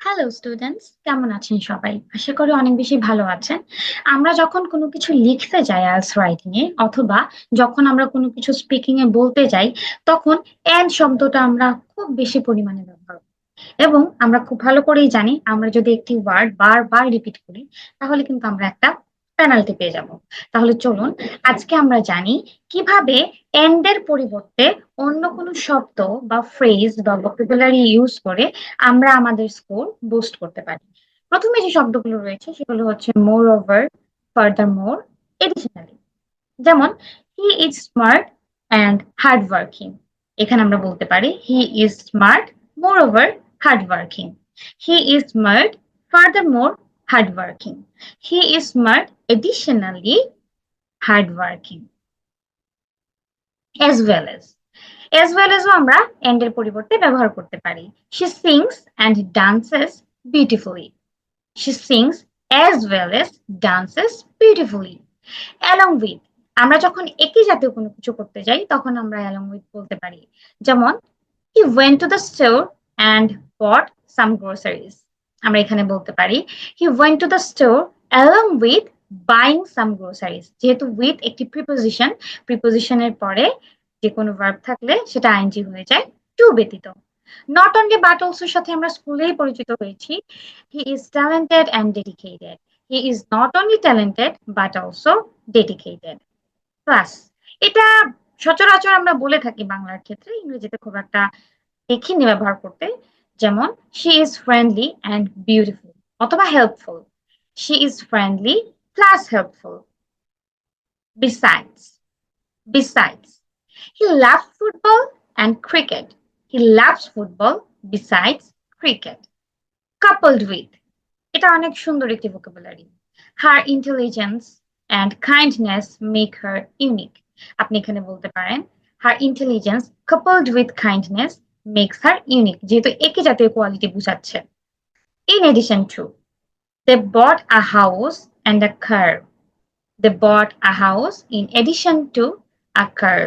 Hello students, কেমন আছেন সবাই? আশা করি অনেক বেশি ভালো আছেন। আমরা যখন কোনো কিছু লিখতে যাই আইএলটিএস রাইটিং এ অথবা যখন আমরা কোনো কিছু স্পিকিং এ বলতে যাই, তখন এন্ড শব্দটা আমরা খুব বেশি পরিমাণে ব্যবহার করি। এবং আমরা খুব ভালো করেই জানি আমরা যদি একটি ওয়ার্ড বারবার রিপিট করি তাহলে কিন্তু আমরা একটা পেনাল্টি পেয়ে যাব। তাহলে চলুন আজকে আমরা জানি কিভাবে এন্ড এর পরিবর্তে অন্য কোনো শব্দ বা ফ্রেজ বা ভোকাবুলারি ইউজ করে আমরা আমাদের স্কোর বুস্ট করতে পারি। প্রথমে যে শব্দগুলো রয়েছে সেগুলো হচ্ছে মোর ওভার, ফার্দার মোর, এডিশনালি। যেমন he is smart and hard working. এখানে আমরা বলতে পারি he is smart, more over, hard working. He is smart, further more, hard working. He is smart, additionally hard working. as well as ও আমরা and এর পরিবর্তে ব্যবহার করতে পারি। she sings and dances beautifully. she sings as well as dances beautifully. along with আমরা যখন একই জাতীয় কোনো কিছু করতে যাই তখন আমরা along with বলতে পারি। যেমন he went to the store and bought some groceries. আমরা এখানে বলতে পারি he went to the store along with buying some groceries. যেহেতু with একটি প্রিপোজিশন, প্রিপোজিশনের পরে যে কোনো ভার্ব থাকলে সেটা আইএনজি হয়ে যায় টু ব্যতীত। নট অনলি বাট অলসোর সাথে আমরা স্কুলেই পরিচিত হয়েছি। He is talented and dedicated. He is not only talented but also dedicated. Class, এটা সচরাচর আমরা বলে থাকি বাংলার ক্ষেত্রে, ইংরেজিতে খুব একটা দেখিনি ব্যবহার করতে। যেমন she is friendly and beautiful অথবা helpful. She is friendly plus helpful. Besides, besides he loves football and cricket. He loves football besides cricket. Coupled with, এটা অনেক সুন্দর একটি vocabulary. Her intelligence and kindness make her unique. আপনি এখানে বলতে পারেন her intelligence coupled with kindness makes her unique, যেহেতু একই জাতীয় কোয়ালিটি বোঝাচ্ছে। In addition to, they bought a house and a car. They bought a house in addition to a car.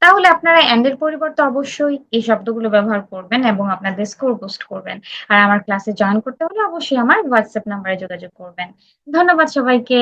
তাহলে আপনারা এন্ড এর পরিবর্তে অবশ্যই এই শব্দগুলো ব্যবহার করবেন এবং আপনাদের স্কোর বুস্ট করবেন। আর আমার ক্লাসে জয়েন করতে হলে অবশ্যই আমার হোয়াটসঅ্যাপ নাম্বারে যোগাযোগ করবেন। ধন্যবাদ সবাইকে।